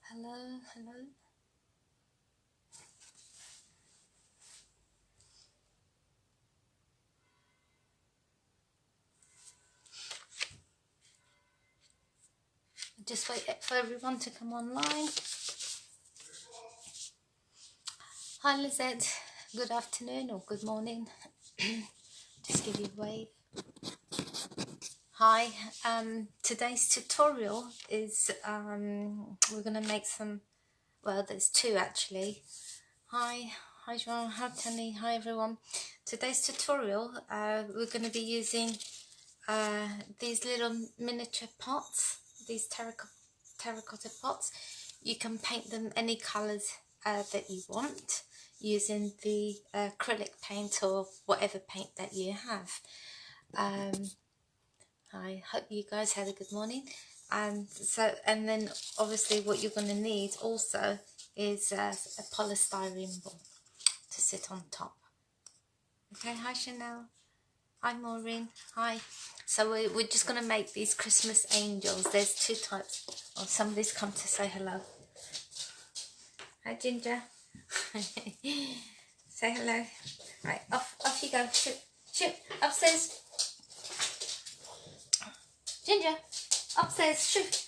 Hello, hello. Just wait for everyone to come online. Hi Lizette, good afternoon or good morning. Just give you a wave. Hi, today's tutorial is we're gonna make some, well there's two actually. Hi Joan, hi Tony, hi everyone. Today's tutorial we're gonna be using these little miniature pots, these terracotta pots. You can paint them any colours that you want using the acrylic paint or whatever paint that you have. I hope you guys had a good morning. And then obviously what you're going to need also is a polystyrene ball to sit on top. Okay, hi Chanel. Hi Maureen. Hi. So we're just going to make these Christmas angels. There's two types. Oh, somebody's come to say hello. Hi Ginger. Say hello. Right, off you go. Shoot, upstairs. Ginger, upstairs, shoot.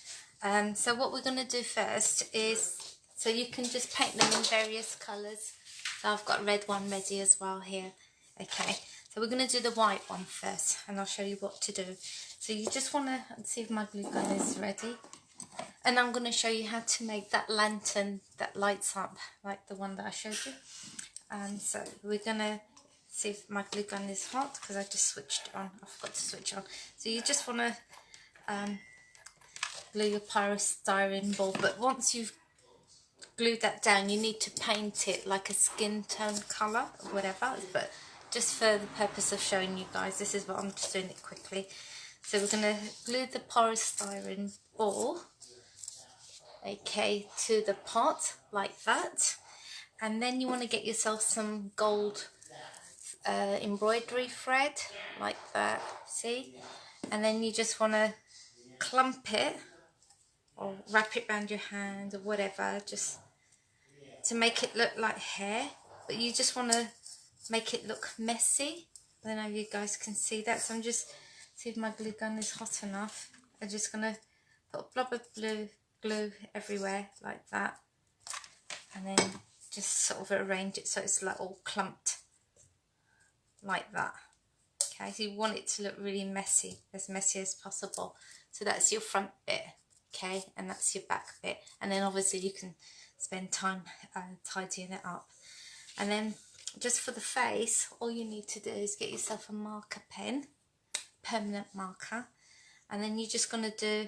So what we're going to do first is, so you can just paint them in various colours. So I've got a red one ready as well here. Okay, so we're going to do the white one first and I'll show you what to do. So you just want to see if my glue gun is ready. And I'm going to show you how to make that lantern that lights up like the one that I showed you. And so we're going to see if my glue gun is hot because I just switched it on. I forgot to switch on. So you just want to glue your polystyrene ball, but once you've glued that down you need to paint it like a skin tone colour or whatever, but just for the purpose of showing you guys, this is what I'm just doing it quickly. So we're going to glue the polystyrene ball, okay, to the pot like that, and then you want to get yourself some gold embroidery thread like that, see, and then you just want to clump it or wrap it around your hand or whatever, just to make it look like hair, but you just want to make it look messy. I don't know if you guys can see that, so I'm just, see if my glue gun is hot enough. I'm just going to put a blob of glue everywhere like that, and then just sort of arrange it so it's like all clumped like that. Okay, so you want it to look really messy as possible. So that's your front bit, okay, and that's your back bit, and then obviously you can spend time tidying it up. And then just for the face, all you need to do is get yourself a marker pen, permanent marker, and then you're just going to do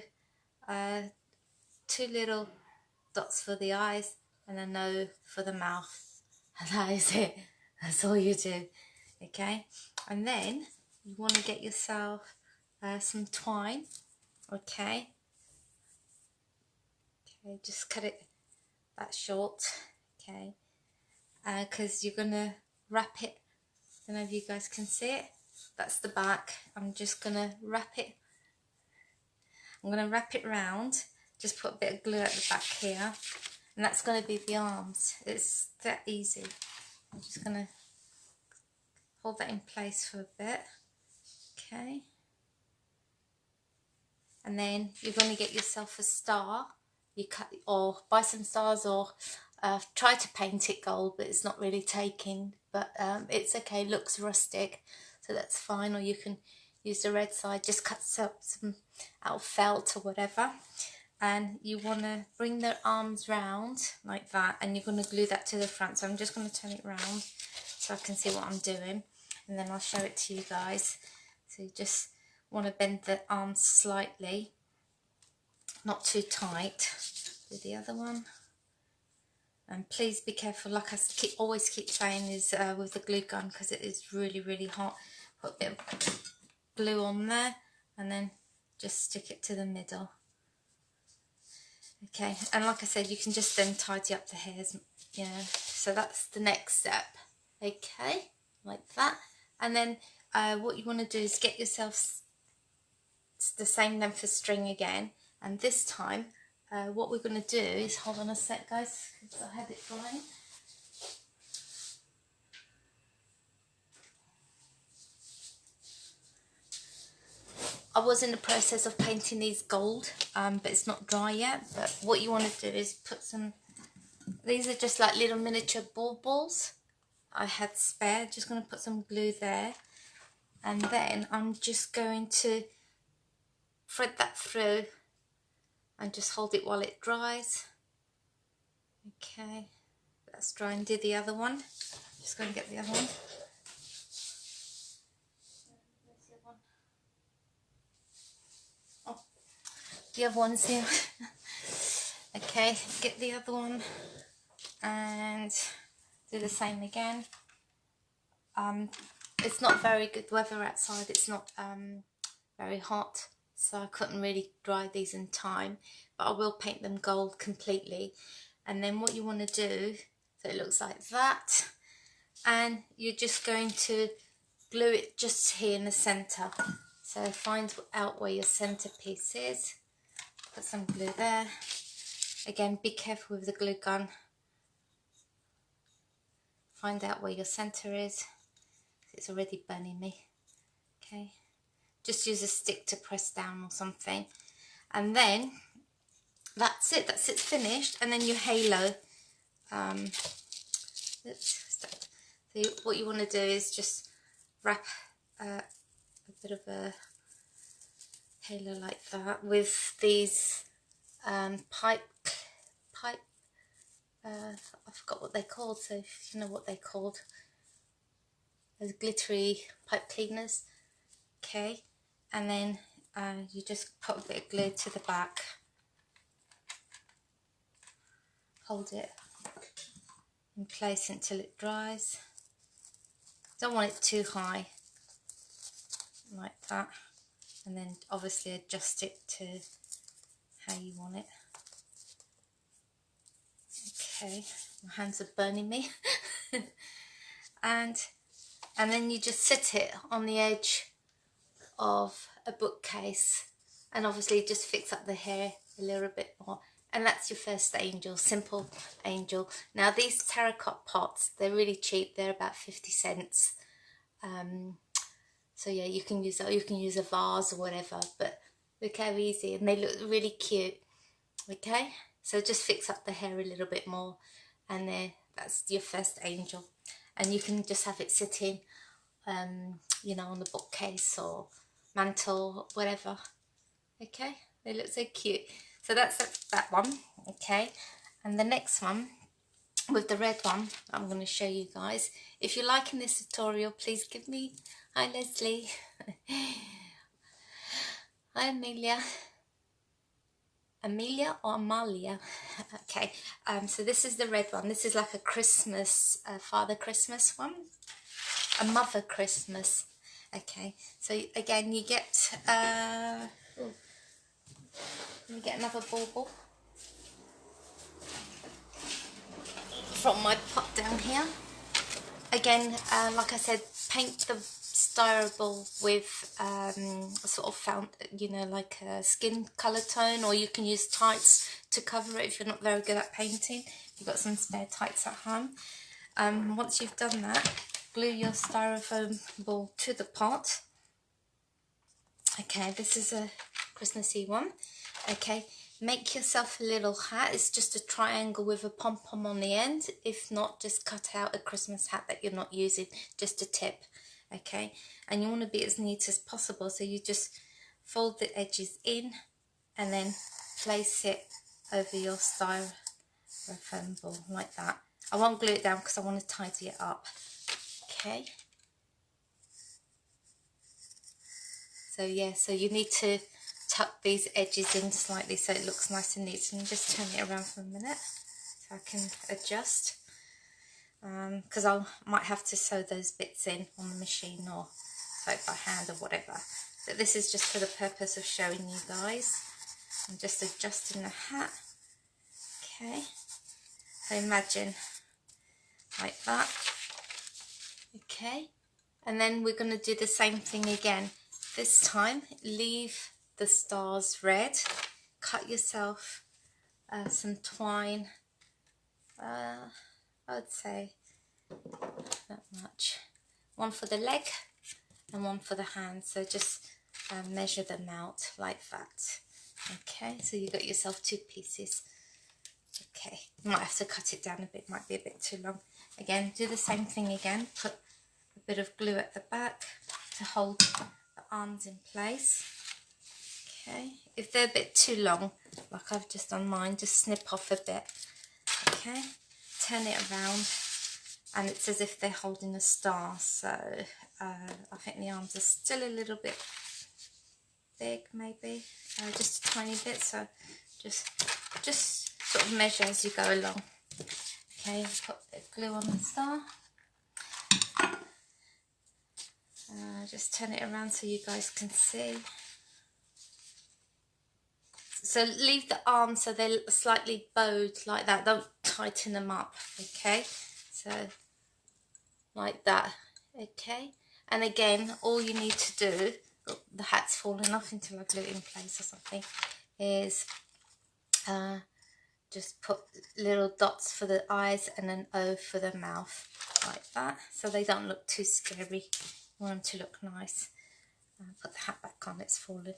two little dots for the eyes and a nose for the mouth, and that is it. That's all you do, okay. And then you want to get yourself some twine, okay, just cut it that short, okay, because you're gonna wrap it. I don't know if you guys can see it, that's the back. I'm just gonna wrap it, I'm gonna wrap it round, just put a bit of glue at the back here, and that's gonna be the arms. It's that easy. I'm just gonna hold that in place for a bit, okay, and then you're going to get yourself a star. You cut, or buy some stars, or try to paint it gold, but it's not really taking, but it's okay, looks rustic, so that's fine. Or you can use the red side, just cut some out of felt or whatever, and you want to bring the arms round like that, and you're going to glue that to the front. So I'm just going to turn it round so I can see what I'm doing, and then I'll show it to you guys. So you just want to bend the arms slightly, not too tight. Do the other one, and please be careful, like I always keep saying, is with the glue gun, because it is really hot. Put a bit of glue on there and then just stick it to the middle, okay. And like I said, you can just then tidy up the hairs, you know. So that's the next step, okay, like that. And then what you want to do is get yourself the same length of string again, and this time what we're going to do is, hold on a sec guys, because I had it drying. I was in the process of painting these gold, but it's not dry yet. But what you want to do is put some, these are just like little miniature balls I had spare. Just going to put some glue there, and then I'm just going to thread that through and just hold it while it dries. Okay, that's drying. Do the other one. Just going to get the other one. Oh, the other one's here. Okay, get the other one and do the same again. It's not very good weather outside. It's not very hot, so I couldn't really dry these in time, but I will paint them gold completely. And then what you want to do, so it looks like that, and you're just going to glue it just here in the center. So find out where your center piece is, put some glue there. Again, be careful with the glue gun. Find out where your center is. It's already burning me. Okay, just use a stick to press down or something, and then that's it, it's finished. And then your halo, so what you want to do is just wrap a bit of a halo like that with these pipe I forgot what they're called, so if you know what they're called, those glittery pipe cleaners. Okay, and then you just put a bit of glue to the back, hold it in place until it dries. Don't want it too high, like that, and then obviously adjust it to how you want it. Okay, my hands are burning me. and then you just sit it on the edge of a bookcase, and obviously just fix up the hair a little bit more, and that's your first angel, simple angel. Now these terracotta pots, they're really cheap, they're about 50 cents. So yeah, you can use a vase or whatever, but look how easy, and they look really cute. Okay, so just fix up the hair a little bit more, and there, that's your first angel. And you can just have it sitting you know, on the bookcase or mantle, whatever. Okay, they look so cute. So that's that one. Okay, and the next one with the red one, I'm going to show you guys. If you're liking this tutorial, please give me, hi Leslie, hi Amelia or Amalia. Okay, so this is the red one. This is like a Christmas, Father Christmas one, a Mother Christmas. Okay, so again you get another bauble from my pot down here. Again, like I said, paint the styrofoam with sort of found, you know, like a skin colour tone, or you can use tights to cover it if you're not very good at painting. You've got some spare tights at home. Once you've done that, glue your styrofoam ball to the pot. Okay, this is a Christmassy one. Okay, make yourself a little hat. It's just a triangle with a pom-pom on the end. If not, just cut out a Christmas hat that you're not using, just a tip. Okay, and you want to be as neat as possible, so you just fold the edges in and then place it over your styrofoam ball like that. I won't glue it down because I want to tidy it up. Okay, so yeah, so you need to tuck these edges in slightly so it looks nice and neat. So I'm just turn it around for a minute so I can adjust, because I might have to sew those bits in on the machine or sew it by hand or whatever. But this is just for the purpose of showing you guys. I'm just adjusting the hat. Okay, so imagine like that. Okay, and then we're going to do the same thing again. This time leave the stars red, cut yourself some twine. I would say not much. One for the leg and one for the hand. So just measure them out like that. Okay, so you got yourself 2 pieces. Okay, you might have to cut it down a bit, might be a bit too long. Again, do the same thing again. Put a bit of glue at the back to hold the arms in place. Okay, if they're a bit too long, like I've just done mine, just snip off a bit. Okay, turn it around, and it's as if they're holding a star. So I think the arms are still a little bit big, maybe just a tiny bit. So just sort of measure as you go along. Okay, put a bit of glue on the star. Just turn it around so you guys can see. So leave the arms so they're slightly bowed like that. Don't tighten them up. Okay, so like that. Okay, and again, all you need to do, oh, the hat's falling off until I glue it in place or something, is just put little dots for the eyes and an O for the mouth, like that, so they don't look too scary. You want them to look nice. Put the hat back on, it's fallen.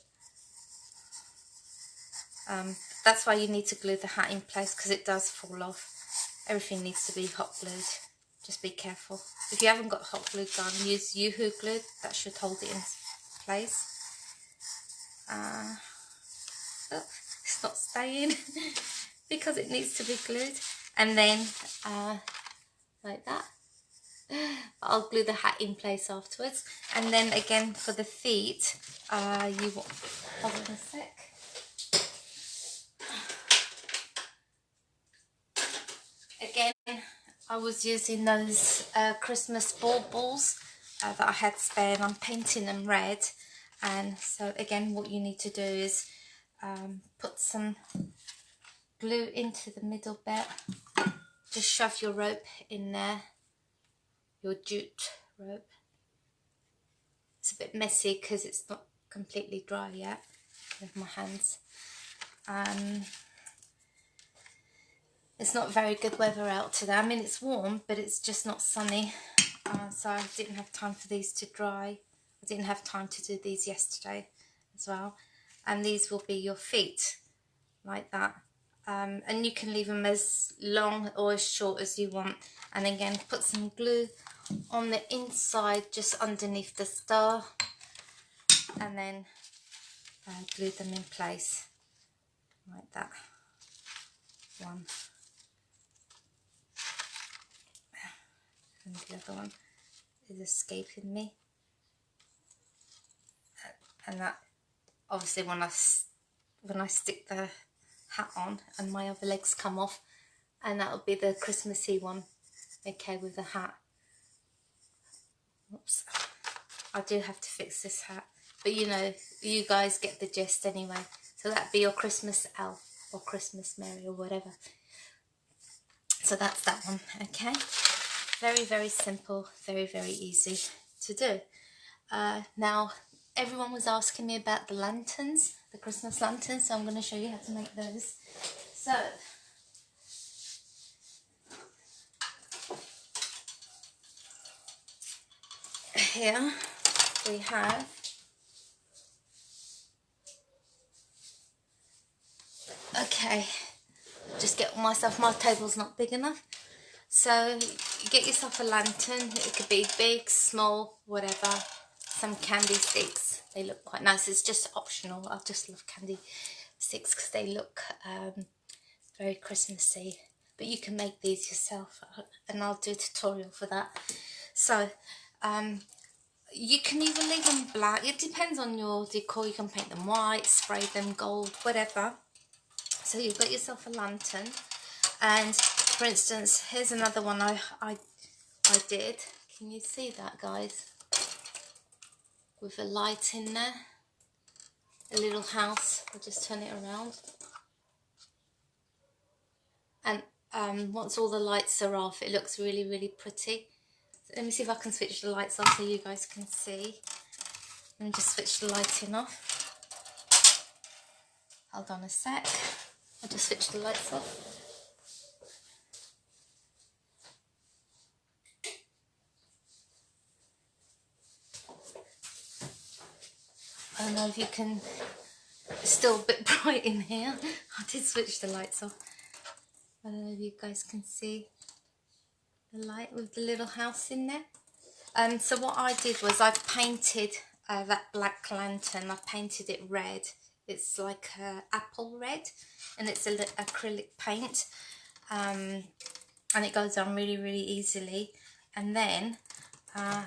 That's why you need to glue the hat in place, because it does fall off. Everything needs to be hot glued. Just be careful. If you haven't got hot glue gun, use Yoo-hoo glue. That should hold it in place. Oh, it's not staying because it needs to be glued. And then like that. I'll glue the hat in place afterwards. And then again for the feet, you want, hold on a sec. Again, I was using those Christmas baubles that I had spare, and I'm painting them red. And so again, what you need to do is put some glue into the middle bit. Just shove your rope in there, your jute rope. It's a bit messy because it's not completely dry yet with my hands. It's not very good weather out today. I mean, it's warm, but it's just not sunny. So I didn't have time for these to dry. I didn't have time to do these yesterday as well. And these will be your feet, like that. And you can leave them as long or as short as you want. And again, put some glue on the inside, just underneath the star. And then glue them in place, like that. One. And the other one is escaping me. And that, obviously, when I stick the hat on and my other legs come off, and that'll be the Christmassy one. Okay, with the hat. Oops, I do have to fix this hat, but you know, you guys get the gist anyway. So that'd be your Christmas elf or Christmas Mary or whatever. So that's that one. Okay, very, very simple, very, very easy to do. Now, everyone was asking me about the lanterns, the Christmas lanterns, so I'm going to show you how to make those. So, here we have just get myself, my table's not big enough. So you get yourself a lantern. It could be big, small, whatever. Some candy sticks. They look quite nice. It's just optional. I just love candy sticks because they look very Christmassy. But you can make these yourself, and I'll do a tutorial for that. So you can either leave them black. It depends on your decor. You can paint them white, spray them gold, whatever. So you've got yourself a lantern, and for instance, here's another one I did. Can you see that, guys? With a light in there, a little house. I'll just turn it around, and once all the lights are off, it looks really, really pretty. So let me see if I can switch the lights off so you guys can see. And just switch the lighting off. Hold on a sec. I'll just switch the lights off. I don't know if you can, it's still a bit bright in here. I did switch the lights off. I don't know if you guys can see the light with the little house in there. So what I did was I painted that black lantern, I painted it red. It's like apple red, and it's an acrylic paint, and it goes on really, really easily. And then I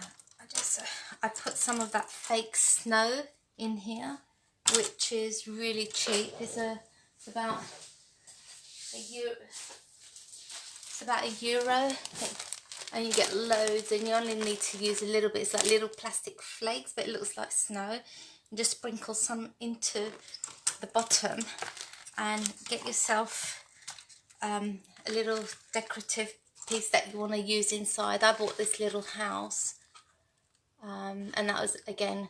put some of that fake snow in here, which is really cheap. It's about €1, and you get loads, and you only need to use a little bit. It's like little plastic flakes, but it looks like snow. And just sprinkle some into the bottom, and get yourself a little decorative piece that you want to use inside. I bought this little house, and that was again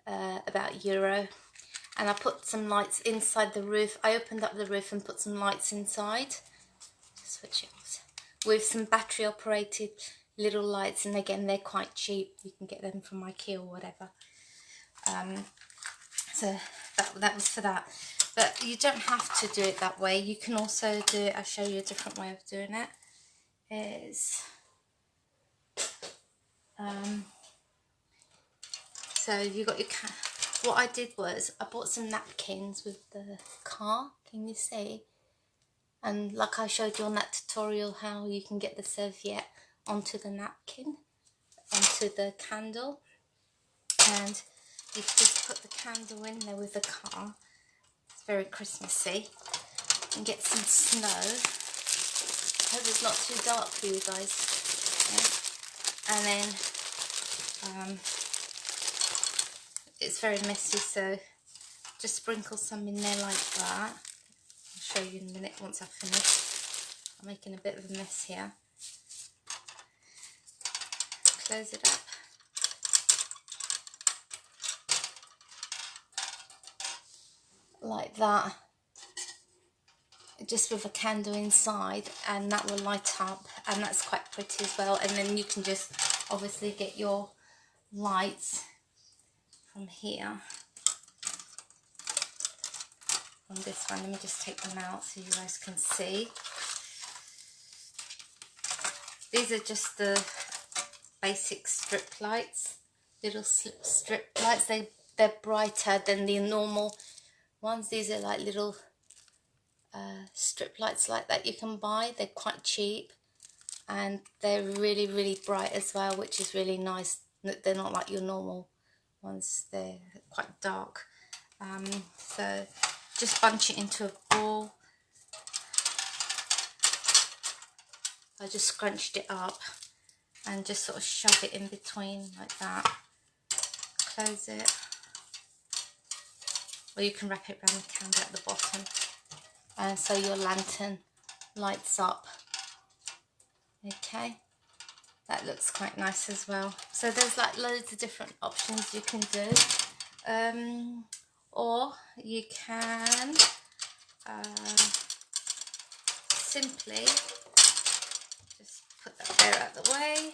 about €1. And I put some lights inside the roof. I opened up the roof and put some lights inside. Switch it off. With some battery operated little lights, and again they're quite cheap. You can get them from IKEA or whatever. So that was for that. But you don't have to do it that way. You can also do it, I'll show you a different way of doing it. So you got your what I did was I bought some napkins with the car, can you see? And like I showed you on that tutorial, how you can get the serviette onto the napkin, onto the candle, and you just put the candle in there with the car. It's very Christmassy. And get some snow. I hope it's not too dark for you guys. Yeah. And then it's very messy, so just sprinkle some in there like that. I'll show you in a minute once I've finished. I'm making a bit of a mess here. Close it up. Like that. Just with a candle inside, and that will light up, and that's quite pretty as well. And then you can just obviously get your lights from here. On this one, let me just take them out so you guys can see. These are just the basic strip lights, little strip lights. They're brighter than the normal ones. These are like little strip lights like that you can buy. They're quite cheap, and they're really, really bright as well, which is really nice. They're not like your normal ones, they're quite dark. So just bunch it into a ball. I just scrunched it up and just sort of shove it in between like that. Close it, or you can wrap it around the candle at the bottom, and so your lantern lights up. Okay, that looks quite nice as well. So there's like loads of different options you can do, or you can simply just put that there out the way,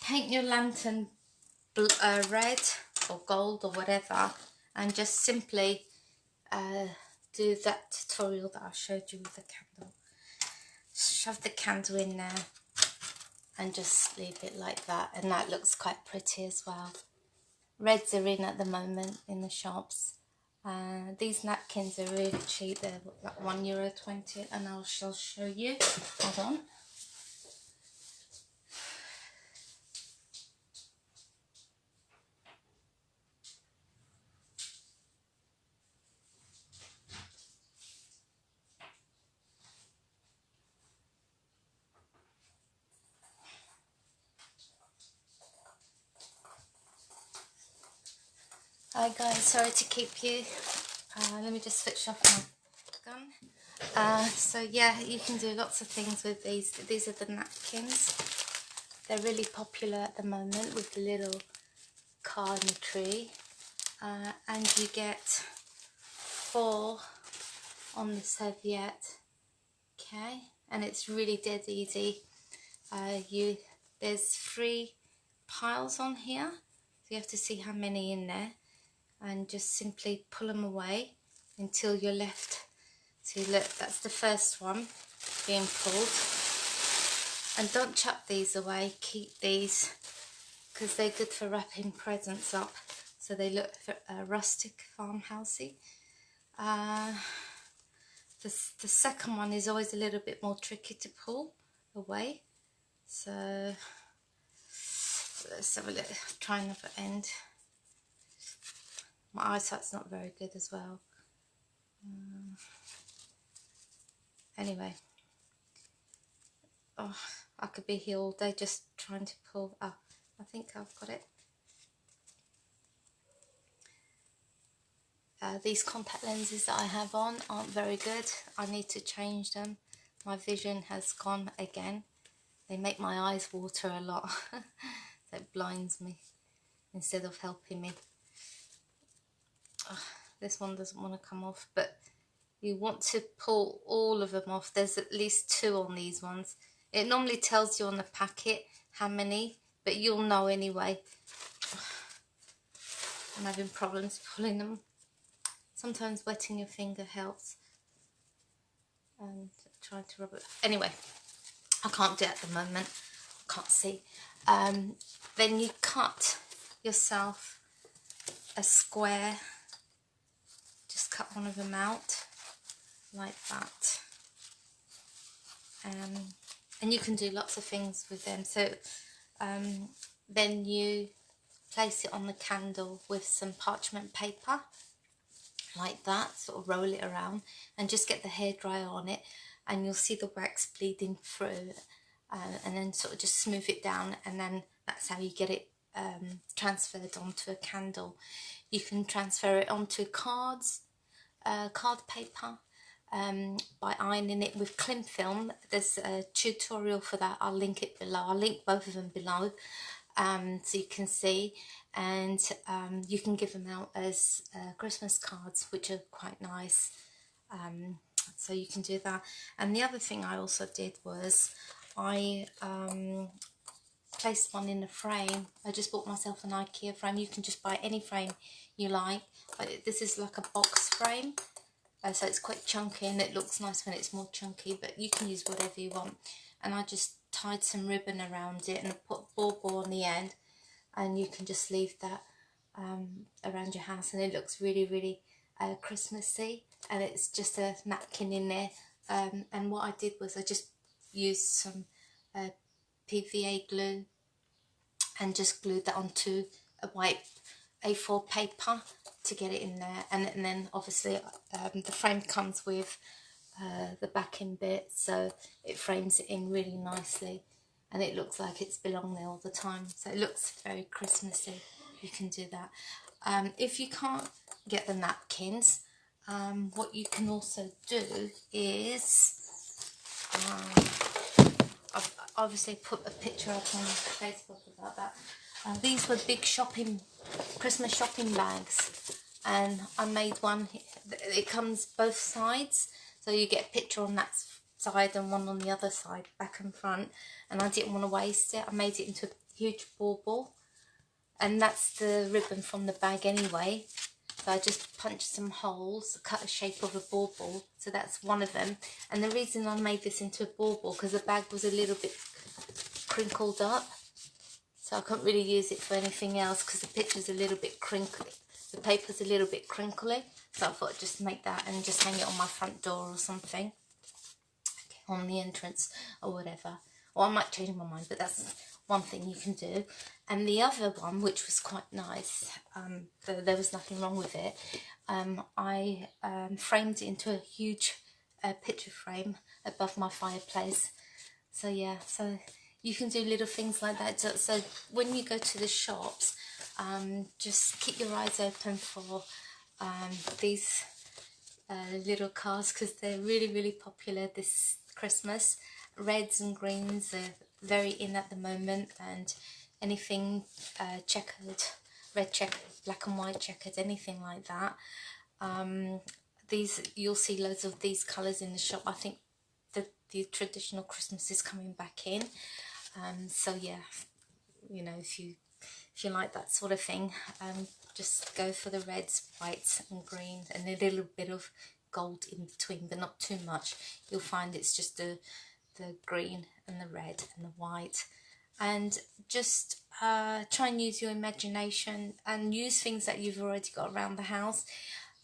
paint your lantern red or gold or whatever, and just simply do that tutorial that I showed you with the candle. Shove the candle in there and just leave it like that, and that looks quite pretty as well. Reds are in at the moment in the shops. These napkins are really cheap. They're like €1.20, and I shall show you. Hold on. Hi guys, sorry to keep you. Let me just switch off my gun. So yeah, you can do lots of things with these. These are the napkins. They're really popular at the moment with the little car and the tree. And you get 4 on the serviette. Okay, and it's really dead easy. There's 3 piles on here, so you have to see how many in there, and just simply pull them away until you're left. See, look, that's the first one being pulled. And don't chuck these away, keep these, because they're good for wrapping presents up, so they look rustic, farmhousey. The second one is always a little bit more tricky to pull away, so let's have a look. Try another end. My eyesight's not very good as well. Anyway, oh, I could be here all day just trying to pull. Oh, I think I've got it. These contact lenses that I have on aren't very good. I need to change them. My vision has gone again. They make my eyes water a lot. So it blinds me instead of helping me. This one doesn't want to come off, but you want to pull all of them off. There's at least 2 on these ones. It normally tells you on the packet how many, but you'll know anyway. I'm having problems pulling them. Sometimes wetting your finger helps. And trying to rub it. Anyway, I can't do it at the moment. I can't see. Then you cut yourself a square. Just cut one of them out like that. And you can do lots of things with them. So then you place it on the candle with some parchment paper like that, sort of roll it around and just get the hairdryer on it, and you'll see the wax bleeding through, and then sort of just smooth it down, and then that's how you get it transferred onto a candle. You can transfer it onto cards, card paper, by ironing it with cling film. There's a tutorial for that. I'll link it below. I'll link both of them below, so you can see. And you can give them out as Christmas cards, which are quite nice. So you can do that. And the other thing I also did was I placed one in a frame. I just bought myself an IKEA frame. You can just buy any frame you like. This is like a box frame. So it's quite chunky, and it looks nice when it's more chunky, but you can use whatever you want. And I just tied some ribbon around it and put bauble on the end, and you can just leave that around your house, and it looks really, really Christmassy. And it's just a napkin in there. And what I did was I just used some PVA glue and just glued that onto a white A4 paper to get it in there. And then obviously the frame comes with the backing bit, so it frames it in really nicely, and it looks like it's belonged there all the time, so it looks very Christmassy. You can do that. If you can't get the napkins, what you can also do is I've obviously put a picture up on Facebook about that. These were big Christmas shopping bags, and I made one. It comes both sides, so you get a picture on that side and one on the other side, back and front. And I didn't want to waste it. I made it into a huge bauble, and that's the ribbon from the bag anyway. So I just punched some holes, cut a shape of a bauble, so that's one of them. And the reason I made this into a bauble, because the bag was a little bit crinkled up, so I couldn't really use it for anything else because the picture's a little bit crinkly. The paper's a little bit crinkly, so I thought I'd just make that and just hang it on my front door or something, on the entrance or whatever. Or I might change my mind, but that's one thing you can do. And the other one, which was quite nice, there was nothing wrong with it, I framed it into a huge picture frame above my fireplace. So yeah, so you can do little things like that. So when you go to the shops, just keep your eyes open for these little cards, because they're really, really popular this Christmas. Reds and greens are very in at the moment, and anything checkered, red checkered, black and white checkered, anything like that. these, you'll see loads of these colours in the shop. I think the traditional Christmas is coming back in. So yeah, you know, if you like that sort of thing, just go for the reds, whites and greens, and a little bit of gold in between, but not too much. You'll find it's just the green and the red and the white. And just try and use your imagination and use things that you've already got around the house.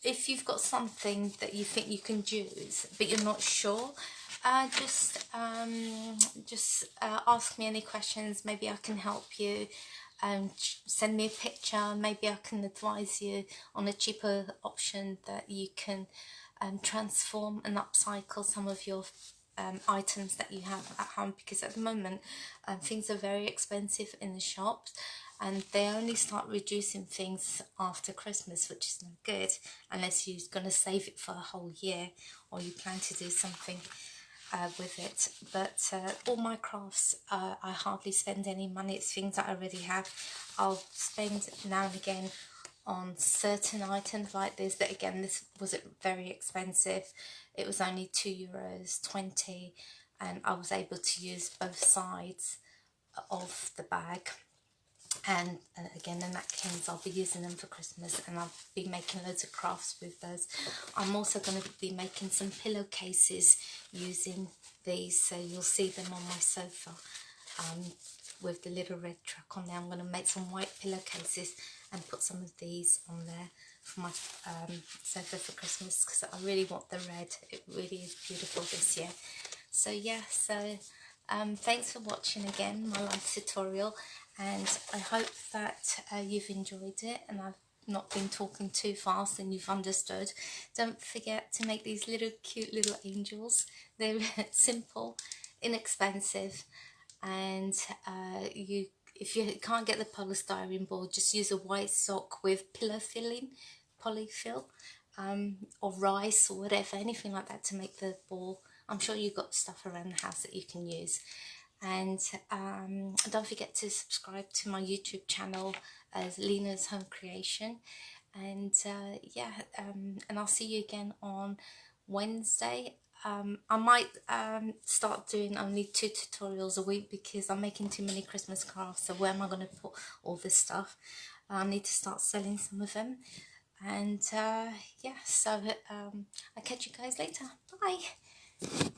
If you've got something that you think you can use but you're not sure, just ask me any questions. Maybe I can help you. Send me a picture. Maybe I can advise you on a cheaper option that you can transform and upcycle some of your items that you have at home, because at the moment things are very expensive in the shops, and they only start reducing things after Christmas, which is not good unless you're going to save it for a whole year or you plan to do something with it. But all my crafts, I hardly spend any money. It's things that I already have. I'll spend now and again on certain items like this, but again, this wasn't very expensive. It was only €2.20, and I was able to use both sides of the bag. And again, the napkins, I'll be using them for Christmas, and I'll be making loads of crafts with those. I'm also going to be making some pillowcases using these, so you'll see them on my sofa with the little red truck on there. I'm going to make some white pillowcases and put some of these on there for my sofa for Christmas, because I really want the red. It really is beautiful this year. So yeah, so thanks for watching again my life tutorial, and I hope that you've enjoyed it and I've not been talking too fast and you've understood. Don't forget to make these little cute little angels. They're simple, inexpensive, and if you can't get the polystyrene ball, just use a white sock with pillow filling, polyfill, or rice or whatever, anything like that to make the ball. I'm sure you've got stuff around the house that you can use. And don't forget to subscribe to my YouTube channel as Lina's Home Creation. And yeah, and I'll see you again on Wednesday. I might start doing only 2 tutorials a week because I'm making too many Christmas crafts. So where am I going to put all this stuff? I need to start selling some of them. And yeah, so I'll catch you guys later. Bye.